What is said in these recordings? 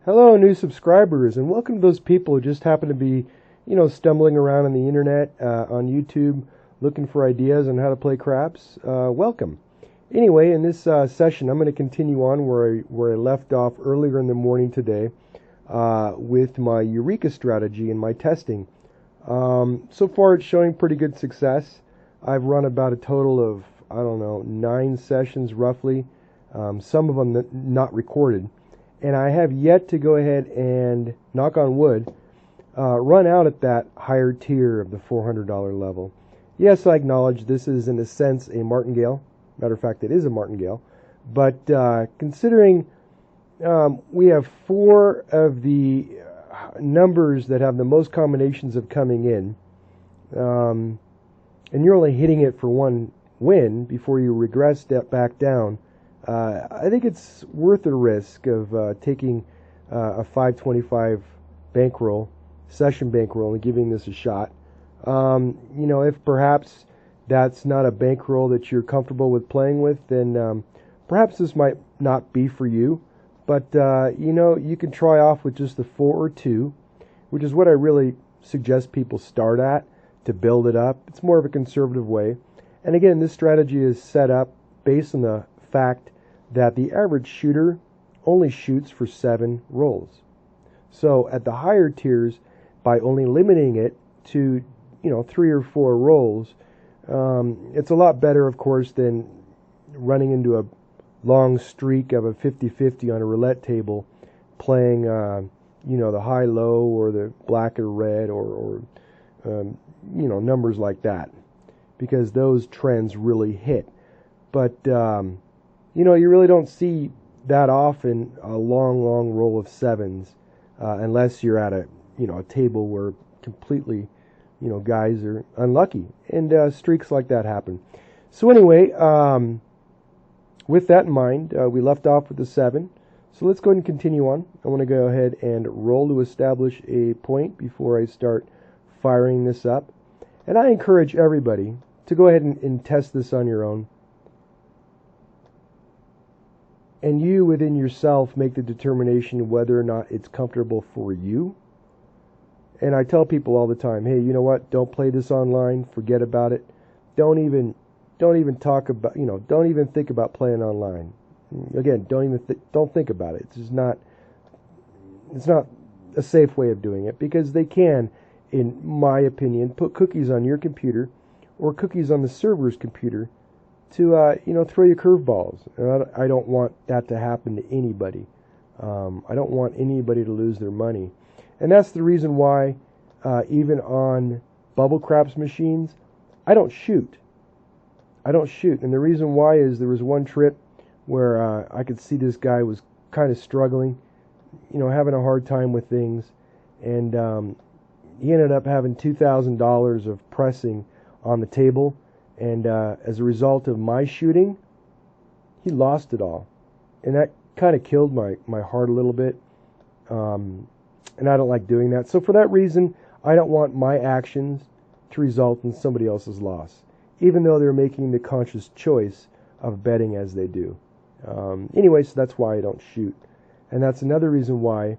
Hello, new subscribers, and welcome to those people who just happen to be, stumbling around on the internet, on YouTube, looking for ideas on how to play craps. Welcome. Anyway, in this session, I'm going to continue on where I left off earlier in the morning today with my Eureka strategy and my testing. So far, it's showing pretty good success. I've run about a total of, 9 sessions roughly, some of them not recorded. And I have yet to go ahead and, knock on wood, run out at that higher tier of the $400 level. Yes, I acknowledge this is, in a sense, a martingale. Matter of fact, it is a martingale. But considering we have 4 of the numbers that have the most combinations of coming in, and you're only hitting it for one win before you regress, step back down, I think it's worth the risk of taking a 525 bankroll, session bankroll, and giving this a shot. If perhaps that's not a bankroll that you're comfortable with playing with, then perhaps this might not be for you. But, you can try off with just the 4 or 2, which is what I really suggest people start at to build it up. It's more of a conservative way. And again, this strategy is set up based on the fact that the average shooter only shoots for 7 rolls. So at the higher tiers, by only limiting it to 3 or 4 rolls, it's a lot better, of course, than running into a long streak of a 50-50 on a roulette table, playing the high-low or the black or red or numbers like that, because those trends really hit. But you really don't see that often a long roll of 7s, unless you're at a table where completely, guys are unlucky, and streaks like that happen. So anyway, with that in mind, we left off with the 7. So let's go ahead and continue on. I want to go ahead and roll to establish a point before I start firing this up. And I encourage everybody to go ahead and test this on your own. And you, within yourself, make the determination whether or not it's comfortable for you. And I tell people all the time, hey, you know what? Don't play this online. Forget about it. Don't even talk about, don't even think about playing online. Again, don't think about it. It's not a safe way of doing it, because they can, in my opinion, put cookies on your computer or cookies on the server's computer to throw you curveballs. And I don't want that to happen to anybody. I don't want anybody to lose their money. And that's the reason why even on bubble craps machines, I don't shoot. And the reason why is there was one trip where I could see this guy was kind of struggling, having a hard time with things. And he ended up having $2,000 of pressing on the table. And as a result of my shooting, he lost it all. And that kind of killed my heart a little bit. And I don't like doing that. So for that reason, I don't want my actions to result in somebody else's loss, even though they're making the conscious choice of betting as they do. Anyway, so that's why I don't shoot. And that's another reason why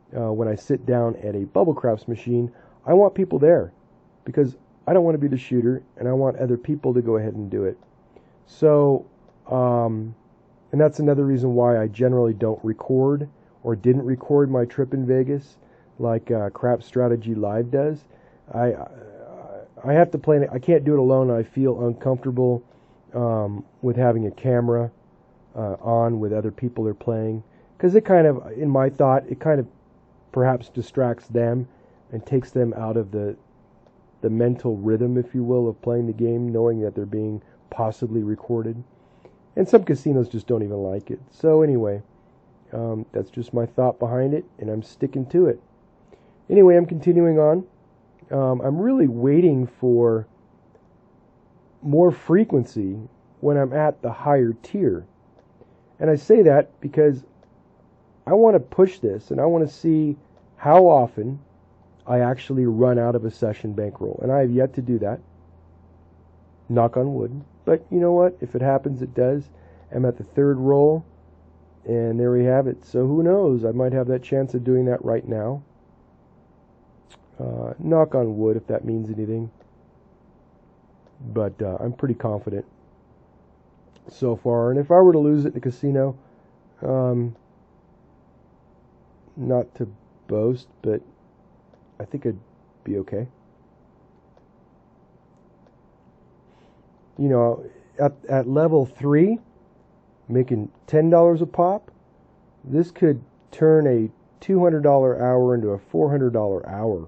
when I sit down at a bubble craps machine, I want people there, because I don't want to be the shooter, and I want other people to go ahead and do it. So, and that's another reason why I generally don't record or didn't record my trip in Vegas like Crap Strategy Live does. I have to play it. I can't do it alone. I feel uncomfortable with having a camera on with other people are playing, because it kind of, in my thought, it kind of perhaps distracts them and takes them out of the mental rhythm, if you will, of playing the game, knowing that they're being possibly recorded. And some casinos just don't even like it. So anyway, that's just my thought behind it, and I'm sticking to it. Anyway, I'm continuing on. I'm really waiting for more frequency when I'm at the higher tier. And I say that because I want to push this, and I want to see how often I actually run out of a session bankroll. And I have yet to do that. Knock on wood. But you know what? If it happens, it does. I'm at the 3rd roll. And there we have it. So who knows? I might have that chance of doing that right now. Knock on wood if that means anything. But I'm pretty confident so far. And if I were to lose it in the casino, not to boast, but I think I'd be okay. You know, at level 3, making $10 a pop, this could turn a $200 hour into a $400 hour.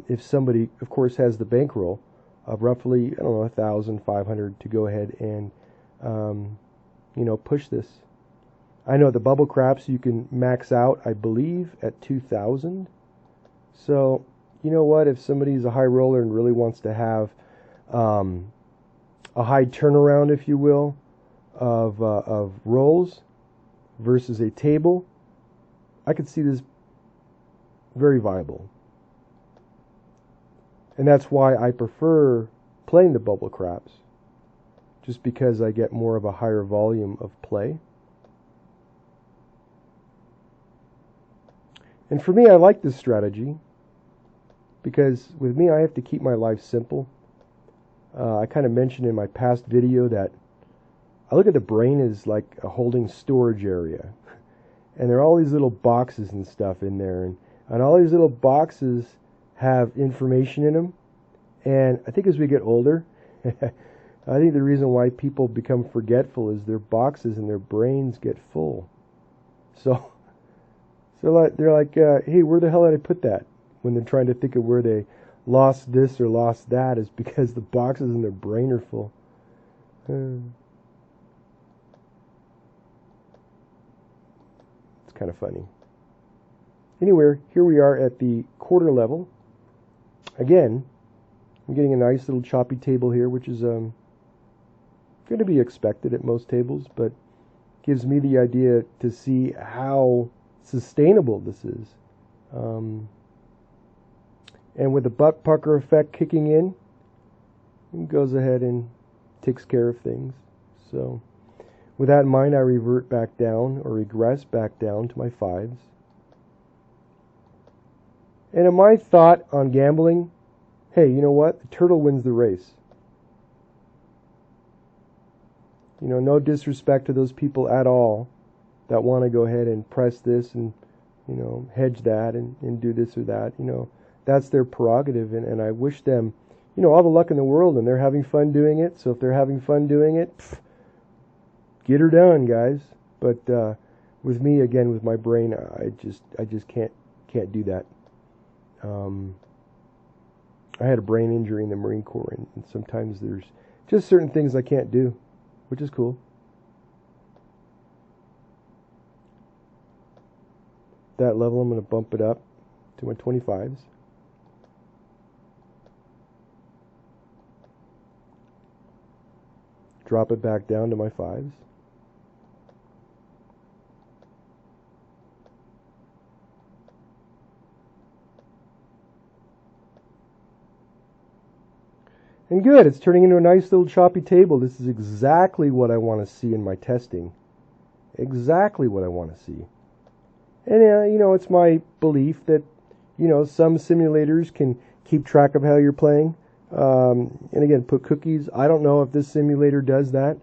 If somebody, of course, has the bankroll of roughly, I don't know, 1,500 to go ahead and, push this. I know the bubble craps you can max out, I believe, at 2,000. So, you know what? If somebody's a high roller and really wants to have a high turnaround, if you will, of rolls versus a table, I could see this very viable. And that's why I prefer playing the bubble craps, just because I get more of a higher volume of play. And for me, I like this strategy because with me, I have to keep my life simple. I kind of mentioned in my past video that I look at the brain as like a holding storage area. And there are all these little boxes and stuff in there. And all these little boxes have information in them. And I think as we get older, I think the reason why people become forgetful is their boxes and their brains get full. So they're like, hey, where the hell did I put that? When they're trying to think of where they lost this or lost that, is because the boxes in their brain are full. It's kind of funny. Anyway, here we are at the quarter level. Again, I'm getting a nice little choppy table here, which is going to be expected at most tables, but gives me the idea to see how sustainable this is. And with the butt pucker effect kicking in, it goes ahead and takes care of things. So with that in mind, I revert back down, or regress back down to my 5s. And in my thought on gambling, hey, you know what? The turtle wins the race. You know, no disrespect to those people at all that want to go ahead and press this and, hedge that and do this or that. That's their prerogative, and I wish them, all the luck in the world, and they're having fun doing it. So if they're having fun doing it, get her done, guys. But with me, again, with my brain, I just can't do that. I had a brain injury in the Marine Corps, and sometimes there's just certain things I can't do, which is cool. That level, I'm going to bump it up to my 25s. Drop it back down to my 5s. And good, it's turning into a nice little choppy table. This is exactly what I want to see in my testing. Exactly what I want to see. And, it's my belief that, some simulators can keep track of how you're playing. And again, put cookies. I don't know if this simulator does that.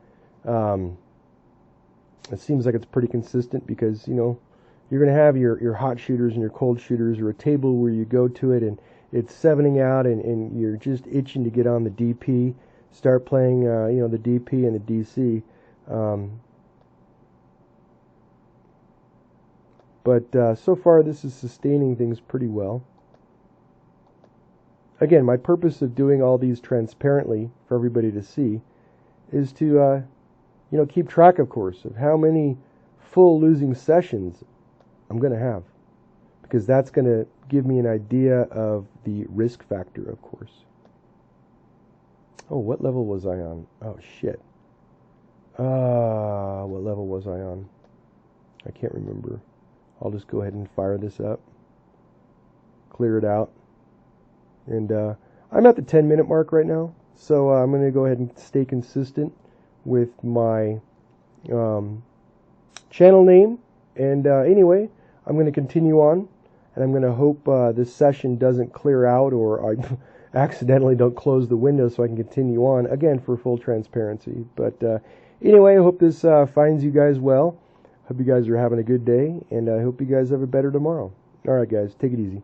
It seems like it's pretty consistent because, you're going to have your hot shooters and your cold shooters, or a table where you go to it and it's 7ing out and you're just itching to get on the DP, start playing, the DP and the DC. But so far this is sustaining things pretty well. Again, my purpose of doing all these transparently for everybody to see is to, keep track, of course, of how many full losing sessions I'm going to have. Because that's going to give me an idea of the risk factor, of course. Oh, what level was I on? Oh, shit. What level was I on? I can't remember. I'll just go ahead and fire this up. Clear it out. And I'm at the 10-minute mark right now. So I'm going to go ahead and stay consistent with my channel name. And anyway, I'm going to continue on, and I'm going to hope this session doesn't clear out, or I accidentally don't close the window so I can continue on, again, for full transparency. But anyway, I hope this finds you guys well. Hope you guys are having a good day, and I hope you guys have a better tomorrow. All right, guys, take it easy.